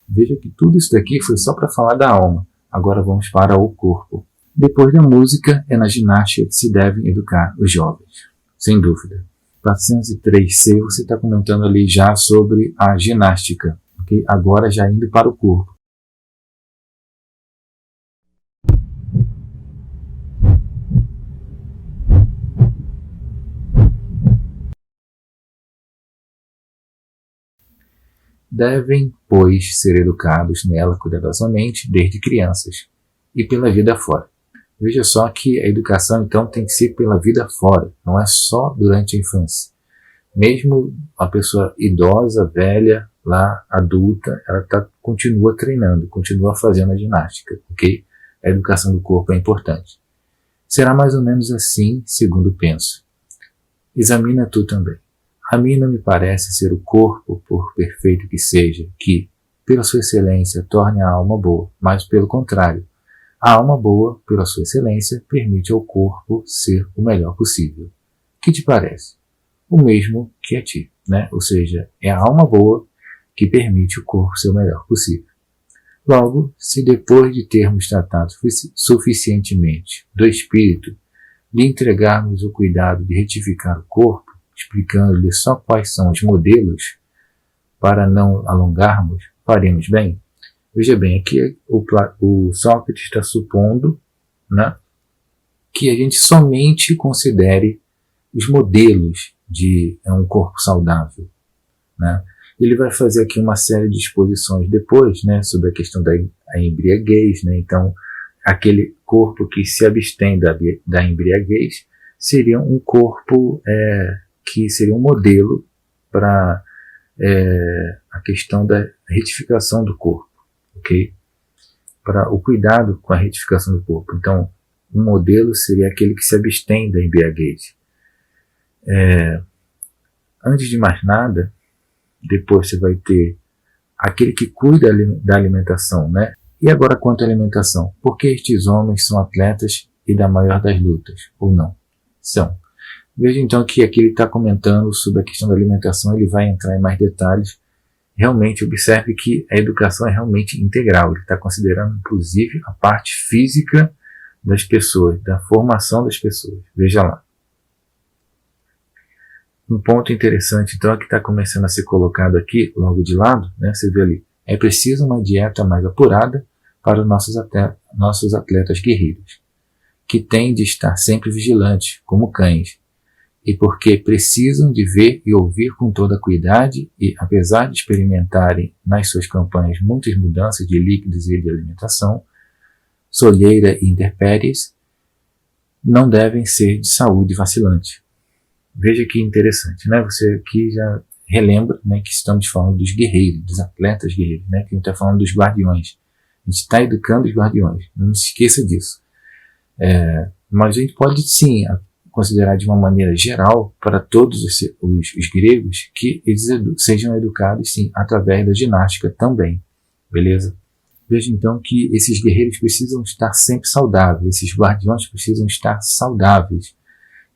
Veja que tudo isso daqui foi só para falar da alma. Agora vamos para o corpo. Depois da música, é na ginástica que se devem educar os jovens. Sem dúvida. 403C, você está comentando ali já sobre a ginástica. Okay? Agora já indo para o corpo. Devem, pois, ser educados nela cuidadosamente desde crianças e pela vida fora. Veja só que a educação, então, tem que ser pela vida fora, não é só durante a infância. Mesmo a pessoa idosa, velha, lá, adulta, ela continua treinando, continua fazendo a ginástica, ok? A educação do corpo é importante. Será mais ou menos assim, segundo penso. Examina tu também. A mim não me parece ser o corpo, por perfeito que seja, que, pela sua excelência, torne a alma boa, mas pelo contrário, a alma boa, pela sua excelência, permite ao corpo ser o melhor possível. Que te parece? O mesmo que a ti, né? Ou seja, é a alma boa que permite o corpo ser o melhor possível. Logo, se depois de termos tratado suficientemente do espírito, lhe entregarmos o cuidado de retificar o corpo, explicando-lhe só quais são os modelos, para não alongarmos, faremos bem? Veja bem, aqui o Sócrates está supondo, né, que a gente somente considere os modelos de um corpo saudável. Né? Ele vai fazer aqui uma série de exposições depois, né, sobre a questão da embriaguez. Né? Então, aquele corpo que se abstém da embriaguez seria um corpo que seria um modelo para a questão da retificação do corpo, ok? Para o cuidado com a retificação do corpo. Então, um modelo seria aquele que se abstém da embriaguez. Antes de mais nada, depois você vai ter aquele que cuida da alimentação, né? E agora quanto à alimentação? Por que estes homens são atletas e da maior das lutas, ou não? São. Veja então que aqui ele está comentando sobre a questão da alimentação, ele vai entrar em mais detalhes. Realmente observe que a educação é realmente integral, ele está considerando inclusive a parte física das pessoas, da formação das pessoas. Veja lá. Um ponto interessante então é que está começando a ser colocado aqui, logo de lado, né, você vê ali, é preciso uma dieta mais apurada para os nossos atletas guerreiros, que têm de estar sempre vigilantes, como cães, e porque precisam de ver e ouvir com toda a cuidade e, apesar de experimentarem nas suas campanhas muitas mudanças de líquidos e de alimentação, solheira e intempéries, não devem ser de saúde vacilante. Veja que interessante, né? Você aqui já relembra, né, que estamos falando dos guerreiros, dos atletas guerreiros, né? Que a gente está falando dos guardiões. A gente está educando os guardiões, não se esqueça disso. Mas a gente pode sim considerar de uma maneira geral para todos os gregos que eles sejam educados sim através da ginástica também, beleza? Veja então que esses guerreiros precisam estar sempre saudáveis, esses guardiões precisam estar saudáveis,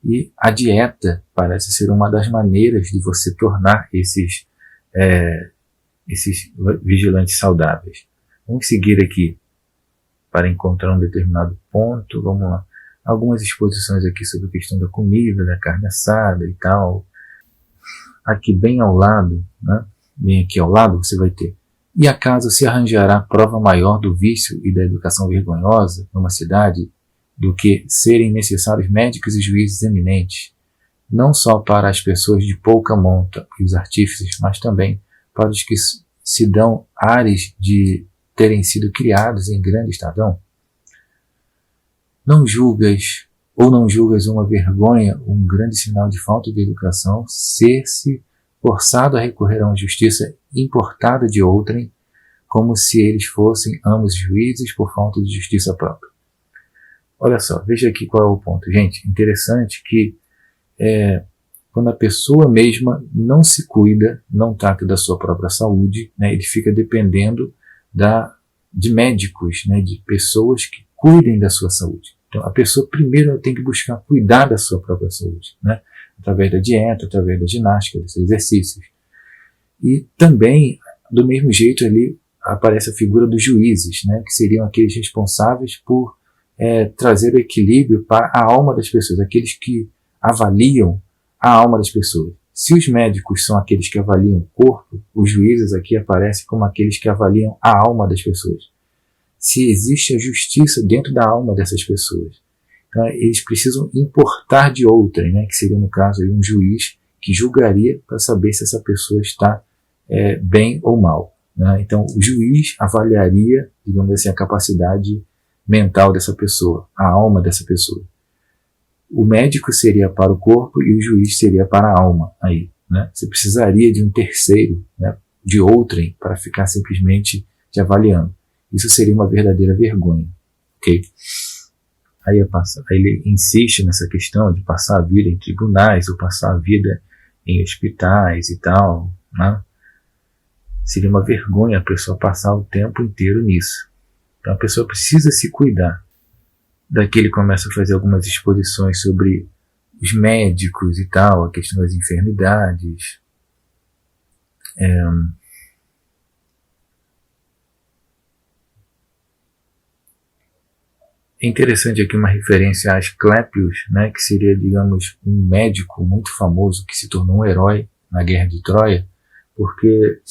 e a dieta parece ser uma das maneiras de você tornar esses vigilantes saudáveis. Vamos seguir aqui para encontrar um determinado ponto, vamos lá. Algumas exposições aqui sobre a questão da comida, da carne assada e tal. Aqui bem ao lado, né? Bem aqui ao lado você vai ter. E acaso se arranjará prova maior do vício e da educação vergonhosa numa cidade do que serem necessários médicos e juízes eminentes, não só para as pessoas de pouca monta e os artífices, mas também para os que se dão ares de terem sido criados em grande estadão? Não julgas uma vergonha, um grande sinal de falta de educação, ser-se forçado a recorrer a uma justiça importada de outrem, como se eles fossem ambos juízes por falta de justiça própria. Olha só, veja aqui qual é o ponto. Gente, interessante que quando a pessoa mesma não se cuida, não trata da sua própria saúde, né, ele fica dependendo de médicos, né, de pessoas que cuidem da sua saúde. Então, a pessoa primeiro tem que buscar cuidar da sua própria saúde, né, através da dieta, através da ginástica, dos exercícios. E também, do mesmo jeito ali, aparece a figura dos juízes, né, que seriam aqueles responsáveis por trazer o equilíbrio para a alma das pessoas, aqueles que avaliam a alma das pessoas. Se os médicos são aqueles que avaliam o corpo, os juízes aqui aparecem como aqueles que avaliam a alma das pessoas. Se existe a justiça dentro da alma dessas pessoas. Então, eles precisam importar de outrem, né, que seria, no caso, aí, um juiz que julgaria para saber se essa pessoa está bem ou mal. Né? Então, o juiz avaliaria, digamos assim, a capacidade mental dessa pessoa, a alma dessa pessoa. O médico seria para o corpo e o juiz seria para a alma. Aí, né? Você precisaria de um terceiro, né, de outrem, para ficar simplesmente te avaliando. Isso seria uma verdadeira vergonha. Okay? Aí ele insiste nessa questão de passar a vida em tribunais ou passar a vida em hospitais e tal. Né? Seria uma vergonha a pessoa passar o tempo inteiro nisso. Então a pessoa precisa se cuidar. Daqui ele começa a fazer algumas exposições sobre os médicos e tal, a questão das enfermidades. É interessante aqui uma referência a Asclépios, né, que seria, digamos, um médico muito famoso que se tornou um herói na Guerra de Troia, porque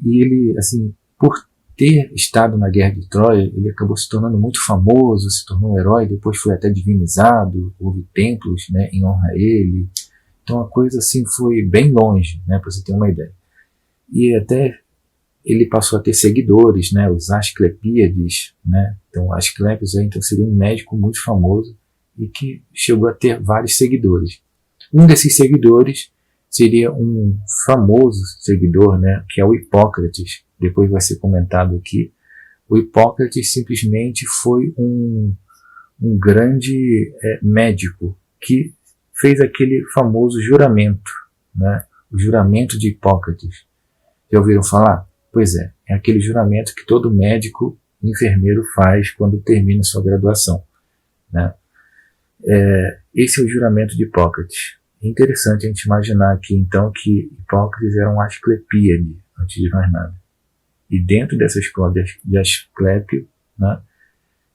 ele, assim, por ter estado na Guerra de Troia, ele acabou se tornando muito famoso, se tornou um herói, depois foi até divinizado, houve templos, né, em honra a ele. Então a coisa assim foi bem longe, né, para você ter uma ideia. E até ele passou a ter seguidores, né, os Asclepíades, né. Então Asclépios então seria um médico muito famoso e que chegou a ter vários seguidores. Um desses seguidores seria um famoso seguidor, né, que é o Hipócrates. Depois vai ser comentado aqui. O Hipócrates simplesmente foi um grande médico que fez aquele famoso juramento, né, o juramento de Hipócrates. Já ouviram falar? Pois é aquele juramento que todo médico e enfermeiro faz quando termina sua graduação. Né? Esse é o juramento de Hipócrates. É interessante a gente imaginar aqui, então, que Hipócrates era um Asclepíade, antes de mais nada. E dentro dessa escola de Asclépio, né,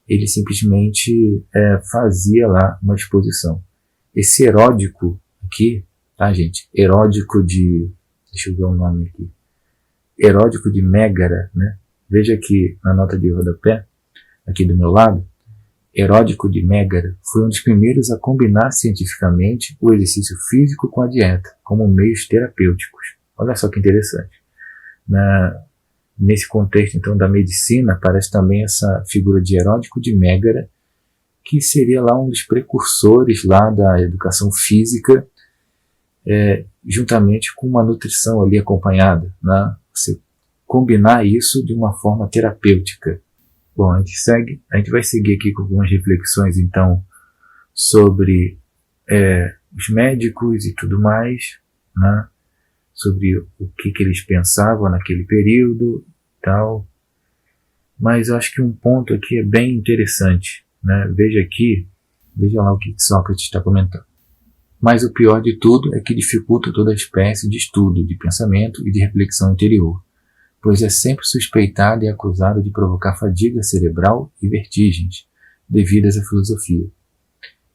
ele simplesmente fazia lá uma exposição. Esse Heródico aqui, tá, gente? Heródico de... Deixa eu ver o nome aqui. Heródico de Mégara, né? Veja aqui na nota de rodapé, aqui do meu lado, Heródico de Mégara foi um dos primeiros a combinar cientificamente o exercício físico com a dieta, como meios terapêuticos. Olha só que interessante. Nesse contexto, então, da medicina, aparece também essa figura de Heródico de Mégara, que seria lá um dos precursores lá da educação física, juntamente com uma nutrição ali acompanhada, né? Você combinar isso de uma forma terapêutica. Bom, a gente vai seguir aqui com algumas reflexões, então, sobre os médicos e tudo mais, né? Sobre o que eles pensavam naquele período e tal. Mas eu acho que um ponto aqui é bem interessante, né? Veja lá o que Sócrates está comentando. Mas o pior de tudo é que dificulta toda espécie de estudo, de pensamento e de reflexão interior, pois é sempre suspeitado e acusado de provocar fadiga cerebral e vertigens, devidas à filosofia.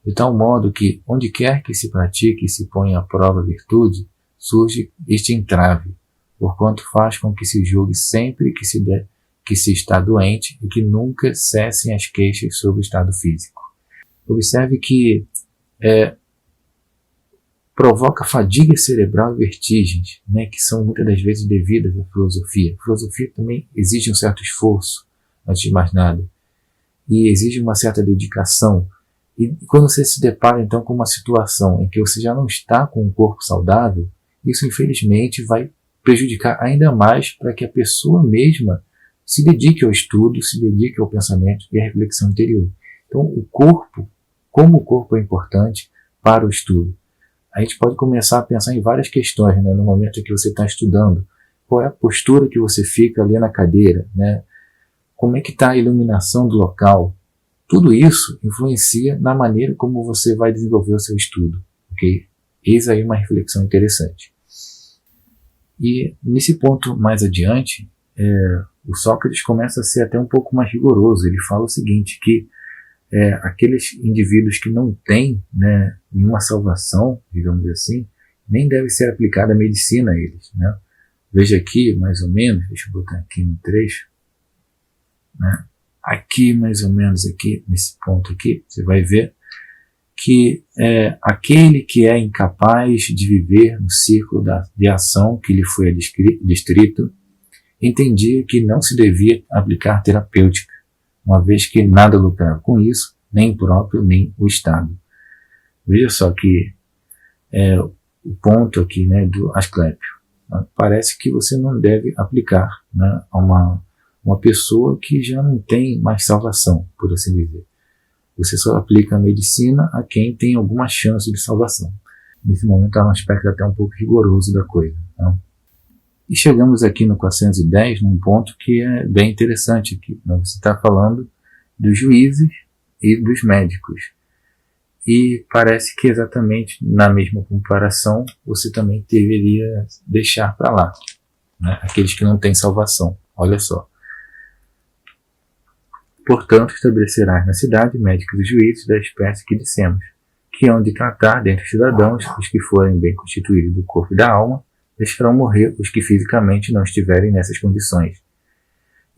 De tal modo que, onde quer que se pratique e se ponha à prova a virtude, surge este entrave, porquanto faz com que se julgue sempre que se está doente e que nunca cessem as queixas sobre o estado físico. Observe que provoca fadiga cerebral e vertigens, né, que são muitas das vezes devidas à filosofia. A filosofia também exige um certo esforço, antes de mais nada, e exige uma certa dedicação. E quando você se depara então com uma situação em que você já não está com um corpo saudável, isso infelizmente vai prejudicar ainda mais para que a pessoa mesma se dedique ao estudo, se dedique ao pensamento e à reflexão interior. Então como o corpo é importante para o estudo. A gente pode começar a pensar em várias questões, né, no momento em que você está estudando. Qual é a postura que você fica ali na cadeira? Né? Como é que está a iluminação do local? Tudo isso influencia na maneira como você vai desenvolver o seu estudo. Okay? Eis aí uma reflexão interessante. E nesse ponto mais adiante, o Sócrates começa a ser até um pouco mais rigoroso. Ele fala o seguinte, que aqueles indivíduos que não têm, né, nenhuma salvação, digamos assim, nem deve ser aplicada a medicina a eles, né? Veja aqui, mais ou menos, deixa eu botar aqui no trecho, né? Aqui, mais ou menos, aqui, nesse ponto aqui, você vai ver que aquele que é incapaz de viver no círculo de ação que lhe foi descrito, entendia que não se devia aplicar terapêutica, uma vez que nada lucrava com isso, nem o próprio, nem o Estado. Veja só que o ponto aqui, né, do Asclépio. Parece que você não deve aplicar, né, a uma pessoa que já não tem mais salvação, por assim dizer. Você só aplica a medicina a quem tem alguma chance de salvação. Nesse momento há um aspecto até um pouco rigoroso da coisa, né? E chegamos aqui no 410, num ponto que é bem interessante aqui, né? Você está falando dos juízes e dos médicos. E parece que exatamente na mesma comparação você também deveria deixar para lá, né, aqueles que não têm salvação. Olha só. Portanto, estabelecerás na cidade médicos e juízes da espécie que dissemos, que hão de tratar dentre os cidadãos os que forem bem constituídos do corpo e da alma, deixarão morrer os que fisicamente não estiverem nessas condições,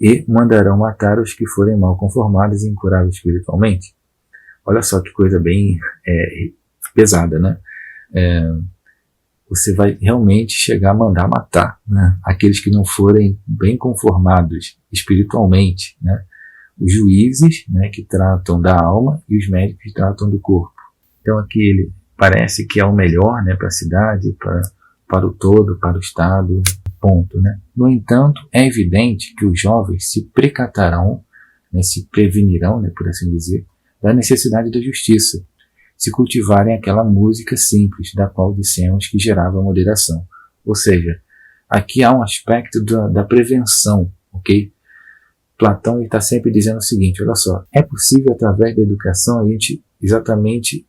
e mandarão matar os que forem mal conformados e incuráveis espiritualmente. Olha só que coisa bem pesada, né? Você vai realmente chegar a mandar matar, né, aqueles que não forem bem conformados espiritualmente, né? Os juízes, né, que tratam da alma, e os médicos que tratam do corpo. Então aqui ele parece que é o melhor, né, para a cidade, para o todo, para o Estado, ponto, né? No entanto, é evidente que os jovens se precatarão, né, se prevenirão, né, por assim dizer, da necessidade da justiça, se cultivarem aquela música simples, da qual dissemos que gerava moderação. Ou seja, aqui há um aspecto da prevenção, ok? Platão está sempre dizendo o seguinte, olha só, é possível através da educação a gente exatamente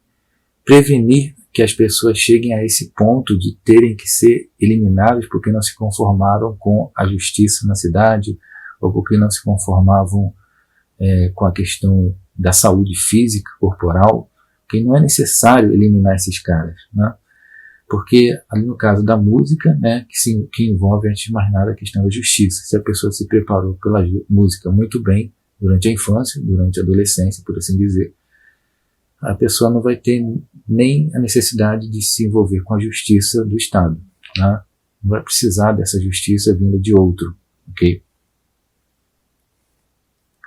prevenir que as pessoas cheguem a esse ponto de terem que ser eliminadas porque não se conformaram com a justiça na cidade, ou porque não se conformavam com a questão da saúde física, corporal, que não é necessário eliminar esses caras, né? Porque ali no caso da música, né, que envolve antes de mais nada a questão da justiça. Se a pessoa se preparou pela música muito bem durante a infância, durante a adolescência, por assim dizer, a pessoa não vai ter nem a necessidade de se envolver com a justiça do Estado, né? Não vai precisar dessa justiça vinda de outro, ok?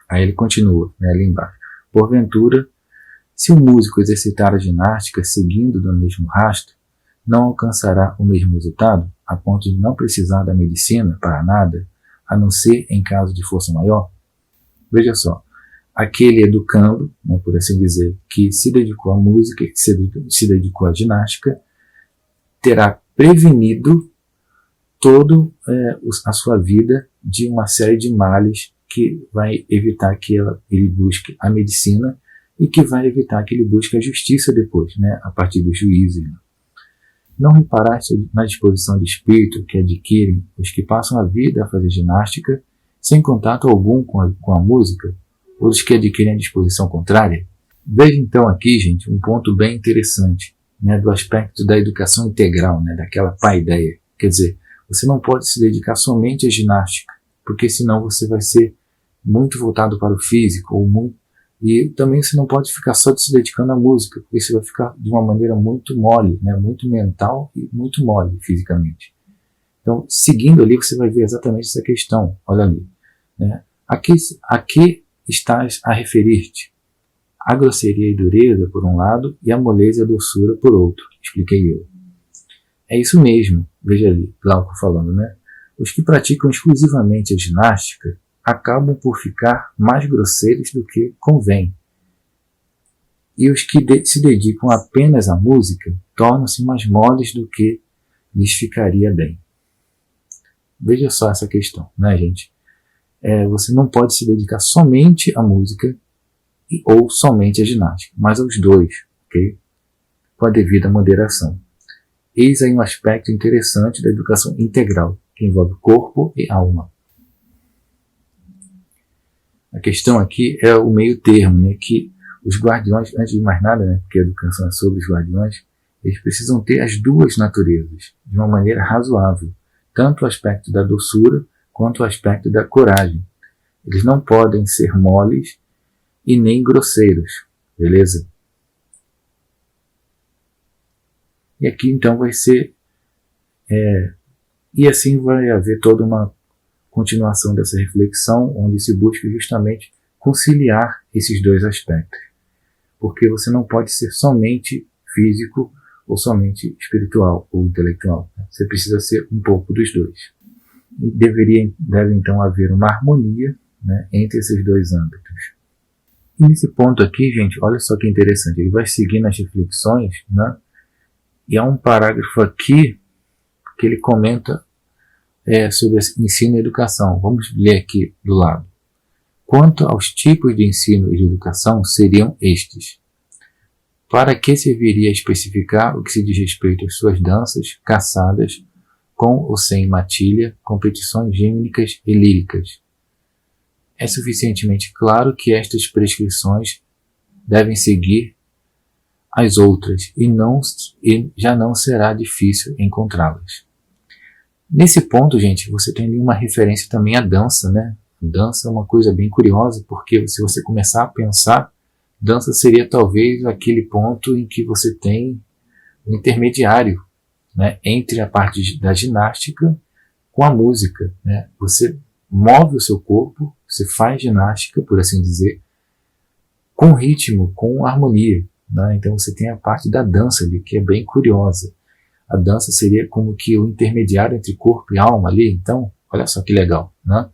Aí ele continua, né, ali embaixo. Porventura, se o músico exercitar a ginástica seguindo do mesmo rastro, não alcançará o mesmo resultado, a ponto de não precisar da medicina para nada, a não ser em caso de força maior? Veja só, aquele educando, né, por assim dizer, que se dedicou à música, que se dedicou à ginástica, terá prevenido toda a sua vida de uma série de males que vai evitar que ele busque a medicina e que vai evitar que ele busque a justiça depois, né, a partir dos juízes. Não reparaste na disposição de espírito que adquirem os que passam a vida a fazer ginástica sem contato algum com a música, ou os que adquirem a disposição contrária? Veja então aqui, gente, um ponto bem interessante, né, do aspecto da educação integral, né, daquela paideia. Quer dizer, você não pode se dedicar somente à ginástica, porque senão você vai ser muito voltado para o físico, e também você não pode ficar só se dedicando à música, porque você vai ficar de uma maneira muito mole, né, muito mental e muito mole fisicamente. Então, seguindo ali, você vai ver exatamente essa questão. Olha ali, né? A que estás a referir-te? A grosseria e dureza, por um lado, e a moleza e a doçura, por outro, expliquei eu. É isso mesmo, veja ali, Glauco falando, né? Os que praticam exclusivamente a ginástica acabam por ficar mais grosseiros do que convém. E os que se dedicam apenas à música tornam-se mais moles do que lhes ficaria bem. Veja só essa questão, né, gente? Você não pode se dedicar somente à música ou somente à ginástica, mas aos dois, ok? Com a devida moderação. Eis aí um aspecto interessante da educação integral, que envolve corpo e alma. A questão aqui é o meio termo, né, que os guardiões, antes de mais nada, né, porque a educação é sobre os guardiões, eles precisam ter as duas naturezas, de uma maneira razoável, tanto o aspecto da doçura quanto o aspecto da coragem. Eles não podem ser moles e nem grosseiros, beleza? E aqui então vai ser, e assim vai haver toda uma continuação dessa reflexão, onde se busca justamente conciliar esses dois aspectos. Porque você não pode ser somente físico ou somente espiritual ou intelectual. Você precisa ser um pouco dos dois. E deve então haver uma harmonia, né, entre esses dois âmbitos. E nesse ponto aqui, gente, olha só que interessante, ele vai seguir nas reflexões, né, e há um parágrafo aqui que ele comenta sobre ensino e educação. Vamos ler aqui do lado. Quanto aos tipos de ensino e de educação, seriam estes. Para que serviria especificar o que se diz respeito às suas danças, caçadas, com ou sem matilha, competições gímnicas e líricas? É suficientemente claro que estas prescrições devem seguir as outras e já não será difícil encontrá-las. Nesse ponto, gente, você tem ali uma referência também à dança, né? Dança é uma coisa bem curiosa, porque se você começar a pensar, dança seria talvez aquele ponto em que você tem um intermediário, né, entre a parte da ginástica com a música, né? Você move o seu corpo, você faz ginástica, por assim dizer, com ritmo, com harmonia, né? Então você tem a parte da dança ali, que é bem curiosa. A dança seria como que o intermediário entre corpo e alma ali. Então, olha só que legal, né?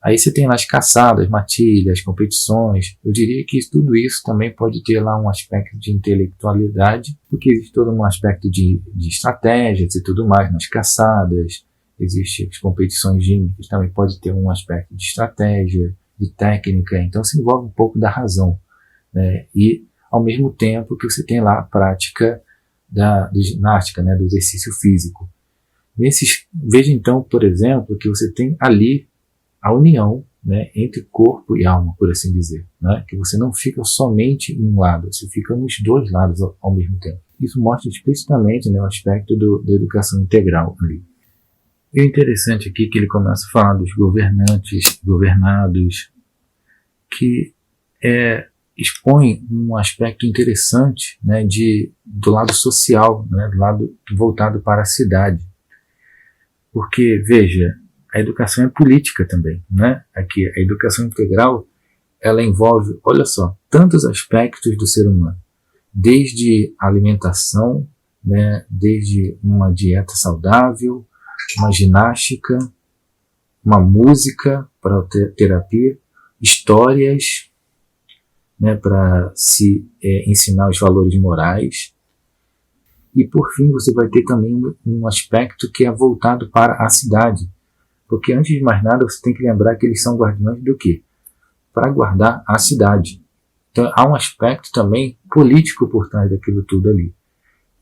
Aí você tem lá as caçadas, matilhas, competições. Eu diria que tudo isso também pode ter lá um aspecto de intelectualidade, porque existe todo um aspecto de estratégias e tudo mais nas caçadas. Existem as competições gímnicas, também pode ter um aspecto de estratégia, de técnica. Então se envolve um pouco da razão, né? E ao mesmo tempo que você tem lá a prática da ginástica, né, do exercício físico. Veja então, por exemplo, que você tem ali a união, né, entre corpo e alma, por assim dizer, né, que você não fica somente em um lado, você fica nos dois lados ao mesmo tempo. Isso mostra explicitamente, né, o aspecto da educação integral ali. E o interessante aqui é que ele começa a falar dos governantes, governados, que expõe um aspecto interessante, né, do lado social, né, do lado voltado para a cidade. Porque, veja, a educação é política também, né? Aqui, a educação integral, ela envolve, olha só, tantos aspectos do ser humano. Desde a alimentação, né, desde uma dieta saudável, uma ginástica, uma música para terapia, histórias, né, para se ensinar os valores morais. E por fim você vai ter também um aspecto que é voltado para a cidade. Porque antes de mais nada você tem que lembrar que eles são guardiões do quê? Para guardar a cidade. Então há um aspecto também político por trás daquilo tudo ali.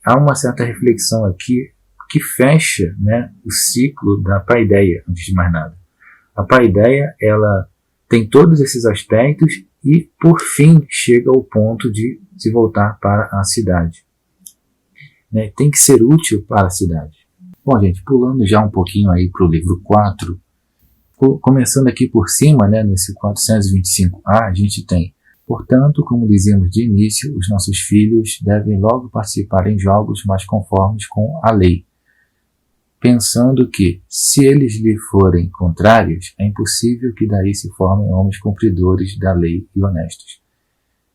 Há uma certa reflexão aqui que fecha, né, o ciclo da paideia, antes de mais nada. A paideia, ela tem todos esses aspectos e, por fim, chega ao ponto de se voltar para a cidade. Né? Tem que ser útil para a cidade. Bom, gente, pulando já um pouquinho aí para o livro 4, começando aqui por cima, né, nesse 425A, a gente tem: portanto, como dizíamos de início, os nossos filhos devem logo participar em jogos mais conformes com a lei, pensando que, se eles lhe forem contrários, é impossível que daí se formem homens cumpridores da lei e honestos.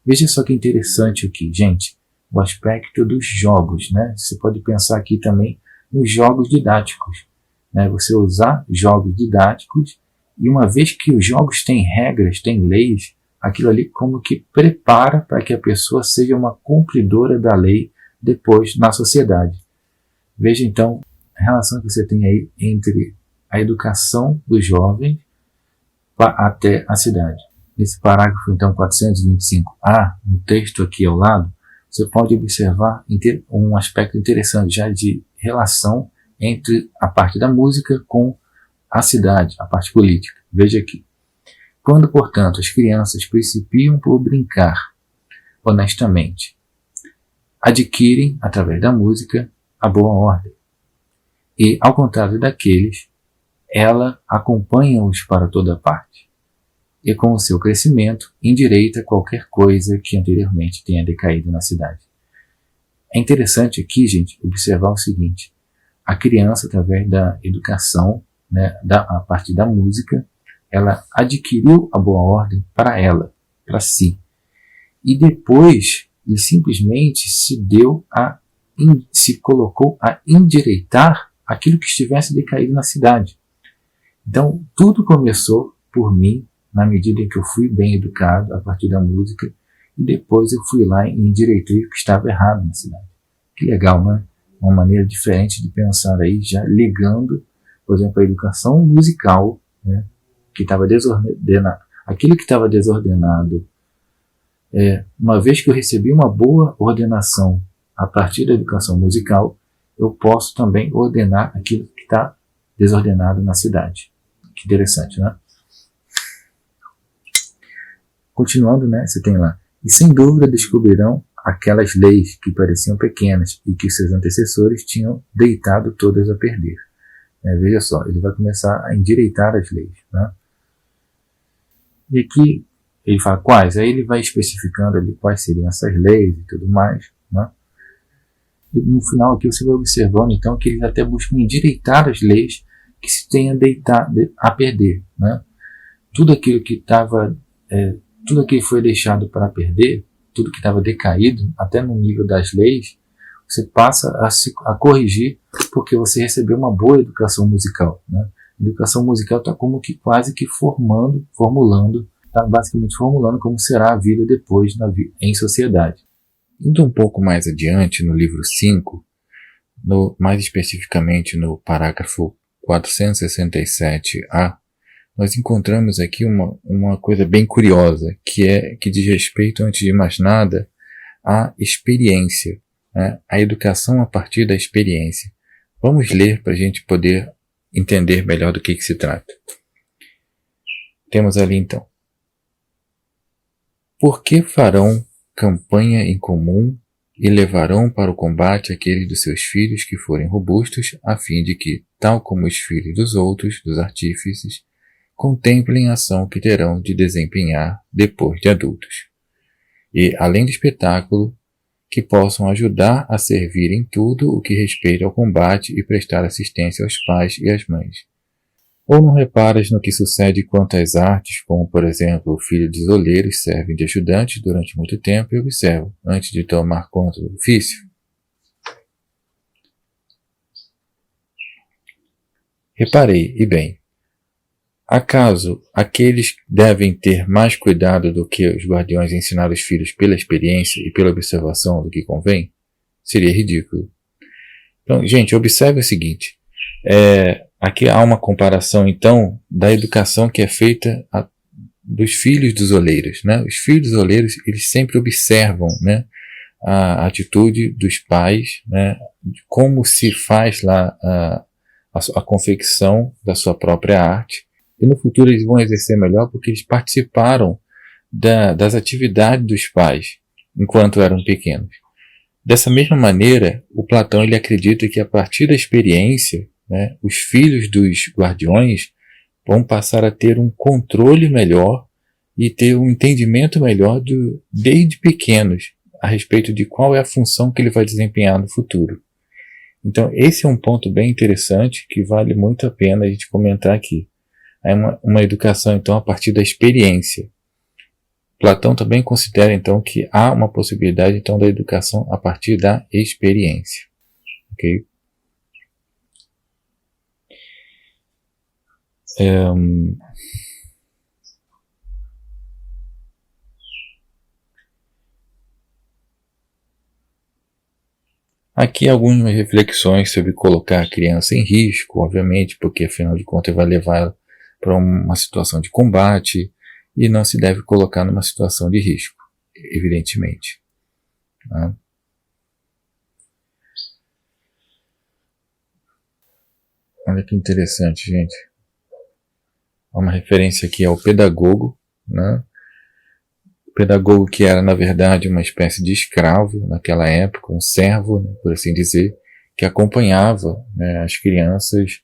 Veja só que interessante aqui, gente, o aspecto dos jogos, né? Você pode pensar aqui também nos jogos didáticos, né? Você usar jogos didáticos, e uma vez que os jogos têm regras, têm leis, aquilo ali como que prepara para que a pessoa seja uma cumpridora da lei depois na sociedade. Veja então a relação que você tem aí entre a educação dos jovens até a cidade. Nesse parágrafo, então, 425A, no texto aqui ao lado, você pode observar um aspecto interessante já de relação entre a parte da música com a cidade, a parte política. Veja aqui. Quando, portanto, as crianças principiam por brincar honestamente, adquirem, através da música, a boa ordem. E, ao contrário daqueles, ela acompanha-os para toda parte. E, com o seu crescimento, endireita qualquer coisa que anteriormente tenha decaído na cidade. É interessante aqui, gente, observar o seguinte: a criança, através da educação, né, a partir da música, ela adquiriu a boa ordem para ela, para si. E depois, ele simplesmente se colocou a endireitar aquilo que estivesse decaído na cidade. Então, tudo começou por mim, na medida em que eu fui bem educado a partir da música, e depois eu fui lá e endireitei o que estava errado na cidade. Que legal, né? Uma maneira diferente de pensar aí, já ligando, por exemplo, a educação musical, né, que estava desordenada, aquilo que estava desordenado. Uma vez que eu recebi uma boa ordenação a partir da educação musical, eu posso também ordenar aquilo que está desordenado na cidade. Que interessante, né? Continuando, né? Você tem lá: e sem dúvida descobrirão aquelas leis que pareciam pequenas e que seus antecessores tinham deitado todas a perder. Veja só, ele vai começar a endireitar as leis, né? E aqui ele fala quais, aí ele vai especificando ali quais seriam essas leis e tudo mais, né? E no final aqui você vai observando então que eles até buscam endireitar as leis que se tenham deitado a perder, né? Tudo aquilo que tudo aquilo que foi deixado para perder, tudo que estava decaído, até no nível das leis, você passa a corrigir porque você recebeu uma boa educação musical, né? A educação musical está como que quase que formulando, está basicamente formulando como será a vida depois em sociedade. Indo um pouco mais adiante, no livro 5, mais especificamente no parágrafo 467A, nós encontramos aqui uma coisa bem curiosa, que diz respeito, antes de mais nada, à experiência, né? A educação a partir da experiência. Vamos ler para a gente poder entender melhor do que se trata. Temos ali então: por que farão campanha em comum e levarão para o combate aqueles dos seus filhos que forem robustos, a fim de que, tal como os filhos dos outros, dos artífices, contemplem a ação que terão de desempenhar depois de adultos. E, além do espetáculo, que possam ajudar a servir em tudo o que respeita ao combate e prestar assistência aos pais e às mães. Ou não reparas no que sucede quanto às artes, como, por exemplo, o filho dos oleiros servem de ajudantes durante muito tempo e observam, antes de tomar conta do ofício? Reparei, e bem. Acaso aqueles devem ter mais cuidado do que os guardiões ensinar os filhos pela experiência e pela observação do que convém? Seria ridículo. Então, gente, observe o seguinte. Aqui há uma comparação, então, da educação que é feita dos filhos dos oleiros, né? Os filhos dos oleiros, eles sempre observam, né, a atitude dos pais, né, de como se faz lá a confecção da sua própria arte. E no futuro eles vão exercer melhor porque eles participaram das atividades dos pais enquanto eram pequenos. Dessa mesma maneira, o Platão ele acredita que a partir da experiência, né, os filhos dos guardiões vão passar a ter um controle melhor e ter um entendimento melhor desde pequenos a respeito de qual é a função que ele vai desempenhar no futuro. Então esse é um ponto bem interessante que vale muito a pena a gente comentar aqui. É uma educação, então, a partir da experiência. Platão também considera, então, que há uma possibilidade, então, da educação a partir da experiência. Ok? Aqui algumas reflexões sobre colocar a criança em risco, obviamente, porque, afinal de contas, vai levá-la para uma situação de combate e não se deve colocar numa situação de risco, evidentemente. Né? Olha que interessante, gente. uma referência aqui ao pedagogo, né? O pedagogo que era, na verdade, uma espécie de escravo naquela época, um servo, né, por assim dizer, que acompanhava, né, as crianças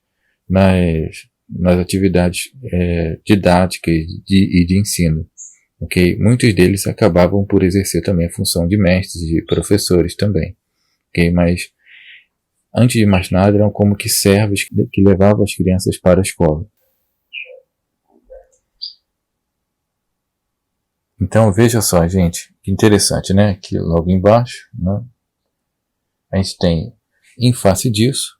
nas atividades didáticas e de ensino. Okay? Muitos deles acabavam por exercer também a função de mestres e de professores também. Okay? Mas, antes de mais nada, eram como que servos que levavam as crianças para a escola. Então, veja só, gente, que interessante, né? Aqui logo embaixo, né, a gente tem, em face disso,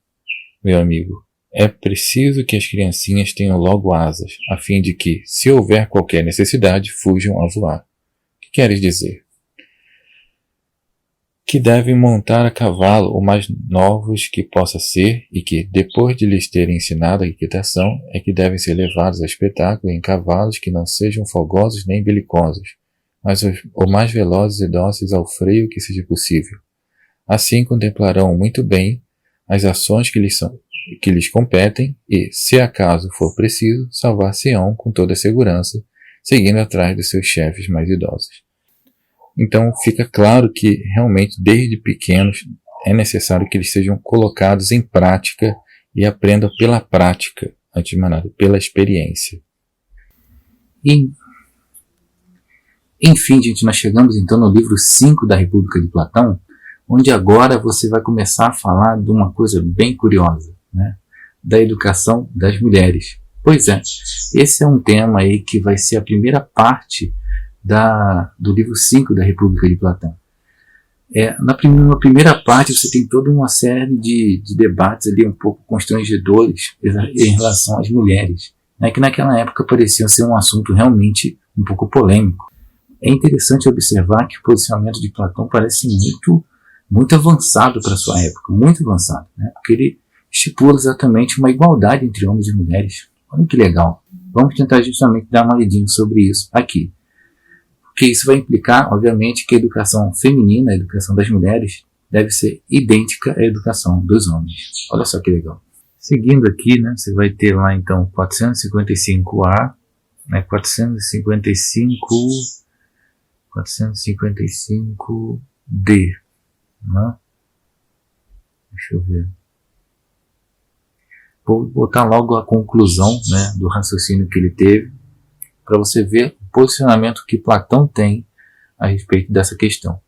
meu amigo, é preciso que as criancinhas tenham logo asas, a fim de que, se houver qualquer necessidade, fujam a voar. O que queres dizer? Que devem montar a cavalo o mais novos que possa ser, e que, depois de lhes terem ensinado a equitação, é que devem ser levados a espetáculo em cavalos que não sejam fogosos nem belicosos, mas os mais velozes e dóceis ao freio que seja possível. Assim contemplarão muito bem as ações que lhes competem e, se acaso for preciso, salvar-se-ão com toda a segurança, seguindo atrás dos seus chefes mais idosos. Então fica claro que realmente desde pequenos é necessário que eles sejam colocados em prática e aprendam pela prática, antes de mais nada, pela experiência. E, enfim, gente, nós chegamos então no livro 5 da República de Platão, onde agora você vai começar a falar de uma coisa bem curiosa, né? Da educação das mulheres. Pois é, esse é um tema aí que vai ser a primeira parte do livro 5 da República de Platão. Na primeira parte você tem toda uma série de debates ali um pouco constrangedores em relação às mulheres, né, que naquela época pareciam ser um assunto realmente um pouco polêmico. É interessante observar que o posicionamento de Platão parece muito avançado para sua época, muito avançado, né, porque ele estipula exatamente uma igualdade entre homens e mulheres. Olha que legal. Vamos tentar justamente dar uma lidinha sobre isso aqui. Porque isso vai implicar, obviamente, que a educação feminina, a educação das mulheres, deve ser idêntica à educação dos homens. Olha só que legal. Seguindo aqui, né, você vai ter lá, então, 455A, né, 455D. Né? Deixa eu ver. Vou botar logo a conclusão, né, do raciocínio que ele teve, para você ver o posicionamento que Platão tem a respeito dessa questão.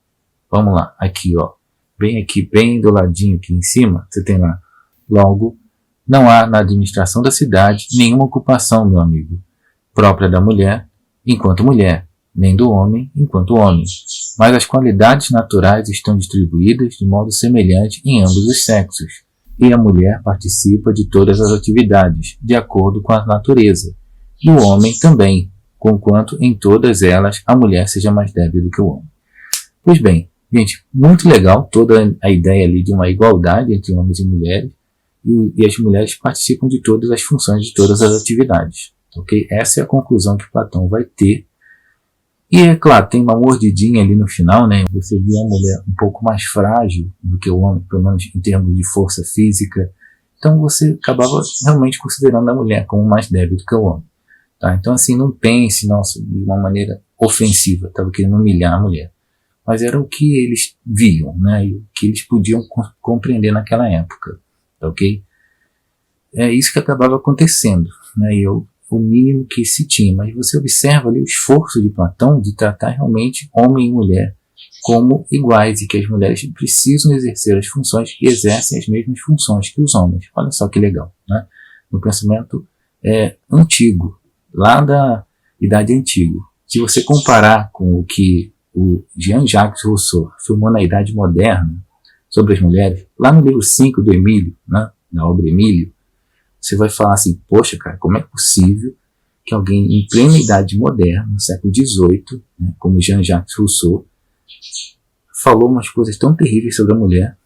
Vamos lá, aqui, ó, bem do ladinho aqui em cima, você tem lá, logo, não há na administração da cidade nenhuma ocupação, meu amigo, própria da mulher enquanto mulher, nem do homem enquanto homem, mas as qualidades naturais estão distribuídas de modo semelhante em ambos os sexos, e a mulher participa de todas as atividades, de acordo com a natureza, e o homem também, conquanto em todas elas a mulher seja mais débil do que o homem. Pois bem, gente, muito legal toda a ideia ali de uma igualdade entre homens e mulheres, e as mulheres participam de todas as funções, de todas as atividades. Okay? Essa é a conclusão que Platão vai ter. E é claro, tem uma mordidinha ali no final, né? Você vê a mulher um pouco mais frágil do que o homem, pelo menos em termos de força física. Então você acabava realmente considerando a mulher como mais débil do que o homem. Tá? Então assim, não pense de uma maneira ofensiva, estava querendo humilhar a mulher. Mas era o que eles viam, né? E o que eles podiam compreender naquela época. Tá, ok? É isso que acabava acontecendo, né? E o mínimo que se tinha. Mas você observa ali o esforço de Platão de tratar realmente homem e mulher como iguais e que as mulheres precisam exercer as funções e exercem as mesmas funções que os homens. Olha só que legal, né? No pensamento antigo, lá da Idade Antiga. Se você comparar com o que o Jean-Jacques Rousseau afirmou na Idade Moderna sobre as mulheres, lá no livro 5 do Emílio, né, na obra Emílio, você vai falar assim, poxa, cara, como é possível que alguém em plena Idade Moderna, no século XVIII, né, como Jean-Jacques Rousseau, falou umas coisas tão terríveis sobre a mulher,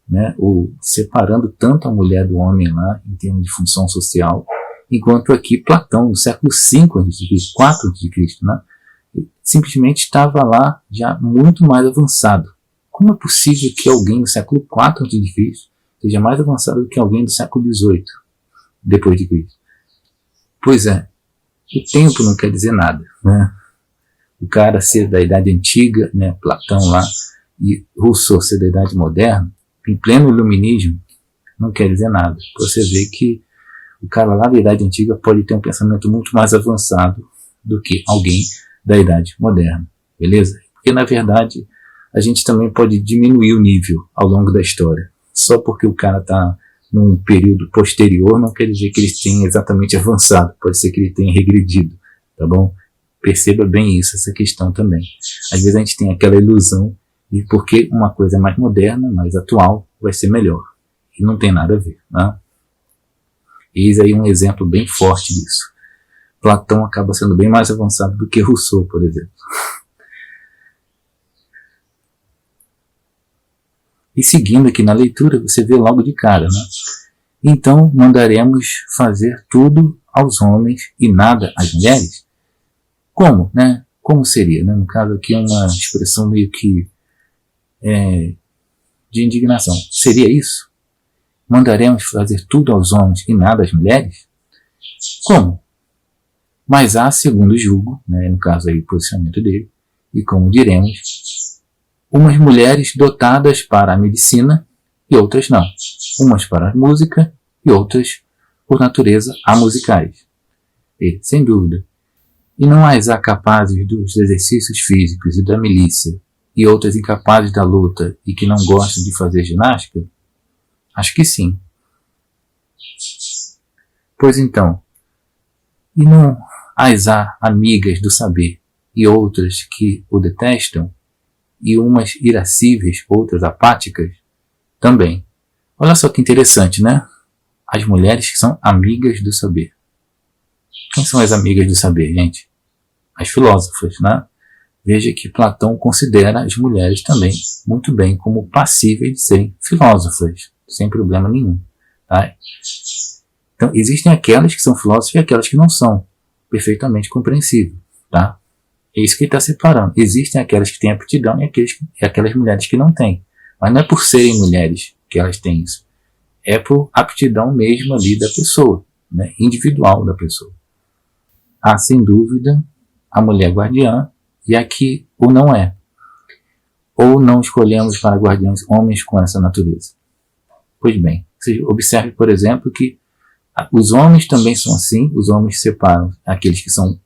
né, ou separando tanto a mulher do homem lá, em termos de função social, enquanto aqui Platão, no século V a.C., 4 a.C., né, simplesmente estava lá já muito mais avançado. Como é possível que alguém do século IV a.C. seja mais avançado do que alguém do século XVIII, depois de Cristo? Pois é, o tempo não quer dizer nada, né? O cara ser da Idade Antiga, né, Platão lá, e Rousseau ser da Idade Moderna, em pleno iluminismo, não quer dizer nada. Você vê que o cara lá da Idade Antiga pode ter um pensamento muito mais avançado do que alguém da Idade Moderna, beleza? Porque, na verdade, a gente também pode diminuir o nível ao longo da história. Só porque o cara está num período posterior não quer dizer que ele tenha exatamente avançado. Pode ser que ele tenha regredido, tá bom? Perceba bem isso, essa questão também. Às vezes a gente tem aquela ilusão de porque uma coisa é mais moderna, mais atual, vai ser melhor. E não tem nada a ver, né? Eis aí um exemplo bem forte disso. Platão acaba sendo bem mais avançado do que Rousseau, por exemplo. E seguindo aqui na leitura, você vê logo de cara, né? Então mandaremos fazer tudo aos homens e nada às mulheres? Como, né? Como seria, né? No caso aqui é uma expressão meio que de indignação. Seria isso? Mandaremos fazer tudo aos homens e nada às mulheres? Como? Mas há, segundo o julgo, né, no caso aí o posicionamento dele, e como diremos, umas mulheres dotadas para a medicina e outras não. Umas para a música e outras, por natureza, amusicais. E, sem dúvida, e não as há capazes dos exercícios físicos e da milícia, e outras incapazes da luta e que não gostam de fazer ginástica? Acho que sim. Pois então, e não as há amigas do saber, e outras que o detestam, e umas irascíveis, outras apáticas? Também. Olha só que interessante, né? As mulheres que são amigas do saber. Quem são as amigas do saber, gente? As filósofas, né? Veja que Platão considera as mulheres também muito bem como passíveis de serem filósofas, sem problema nenhum. Tá? Então, existem aquelas que são filósofas e aquelas que não são. Perfeitamente compreensível. Tá? É isso que ele está separando. Existem aquelas que têm aptidão e aquelas mulheres que não têm. Mas não é por serem mulheres que elas têm isso. É por aptidão mesmo ali da pessoa, né? Individual da pessoa. Há, sem dúvida, a mulher guardiã e a que o não é. Ou não escolhemos para guardiões homens com essa natureza. Pois bem, você observe, por exemplo, que os homens também são assim. Os homens separam aqueles que são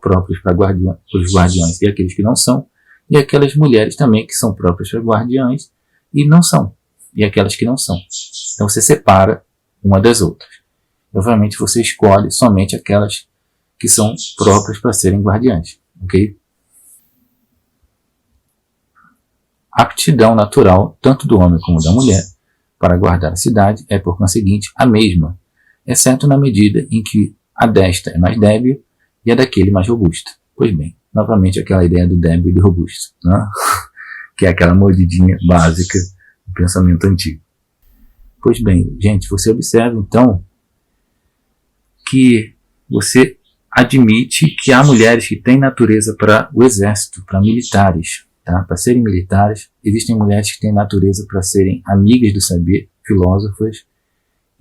próprios para os guardiões e aqueles que não são, e aquelas mulheres também que são próprias para guardiães e não são, e aquelas que não são. Então você separa uma das outras. Obviamente você escolhe somente aquelas que são próprias para serem guardiãs, ok? A aptidão natural, tanto do homem como da mulher, para guardar a cidade é, por conseguinte, a mesma, exceto na medida em que a desta é mais débil e a daquele mais robusta. Pois bem, novamente aquela ideia do débil e do robusto, né? Que é aquela mordidinha básica do pensamento antigo. Pois bem, gente, você observa então que você admite que há mulheres que têm natureza para o exército, para militares, tá? Para serem militares. Existem mulheres que têm natureza para serem amigas do saber, filósofas,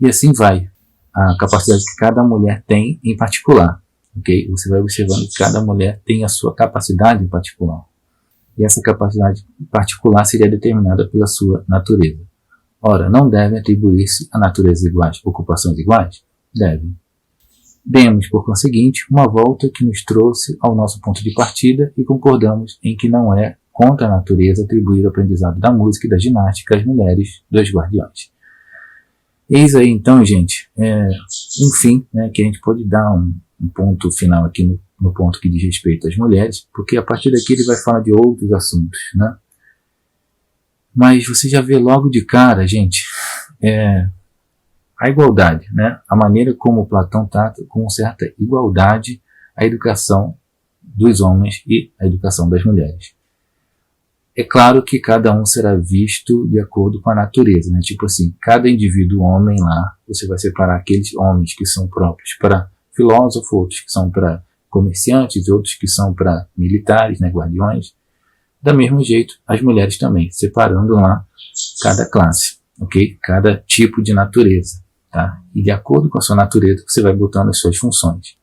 e assim vai. A capacidade que cada mulher tem em particular. Okay? Você vai observando que cada mulher tem a sua capacidade em particular. E essa capacidade em particular seria determinada pela sua natureza. Ora, não devem atribuir-se a naturezas iguais, ocupações iguais? Devem. Demos, por conseguinte, uma volta que nos trouxe ao nosso ponto de partida e concordamos em que não é contra a natureza atribuir o aprendizado da música e da ginástica às mulheres dos guardiões. Eis aí então, gente, um fim, né, que a gente pode dar um ponto final aqui no ponto que diz respeito às mulheres, porque a partir daqui ele vai falar de outros assuntos, né? Mas você já vê logo de cara, gente, a igualdade, né? A maneira como Platão trata com certa igualdade a educação dos homens e a educação das mulheres. É claro que cada um será visto de acordo com a natureza, né? Tipo assim, cada indivíduo homem lá, você vai separar aqueles homens que são próprios para filósofos, outros que são para comerciantes, outros que são para militares, né, guardiões. Da mesmo jeito, as mulheres também, separando lá cada classe, ok? Cada tipo de natureza, tá? E de acordo com a sua natureza, você vai botando as suas funções.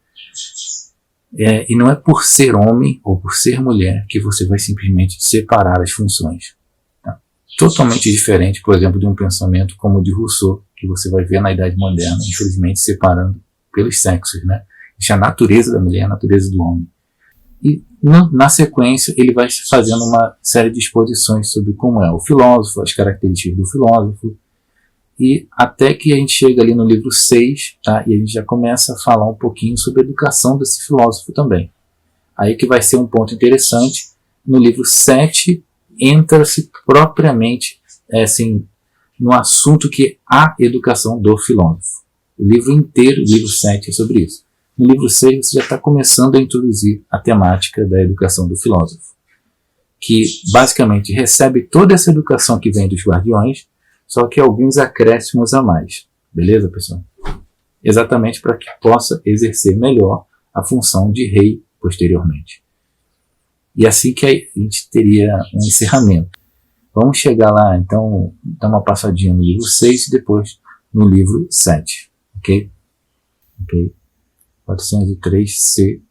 E não é por ser homem ou por ser mulher que você vai simplesmente separar as funções. Tá? Totalmente diferente, por exemplo, de um pensamento como o de Rousseau, que você vai ver na Idade Moderna, infelizmente separando pelos sexos, né? A natureza da mulher, a natureza do homem. E na sequência ele vai fazendo uma série de exposições sobre como é o filósofo, as características do filósofo, e até que a gente chega ali no livro 6, tá? E a gente já começa a falar um pouquinho sobre a educação desse filósofo também. Aí que vai ser um ponto interessante. No livro 7 entra-se propriamente assim, no assunto que é a educação do filósofo. O livro inteiro, o livro 7 é sobre isso. No livro 6 você já está começando a introduzir a temática da educação do filósofo, que basicamente recebe toda essa educação que vem dos guardiões, só que alguns acréscimos a mais. Beleza, pessoal? Exatamente para que possa exercer melhor a função de rei posteriormente. E assim que a gente teria um encerramento. Vamos chegar lá, então, dar uma passadinha no livro 6 e depois no livro 7. Ok? Ok? 403C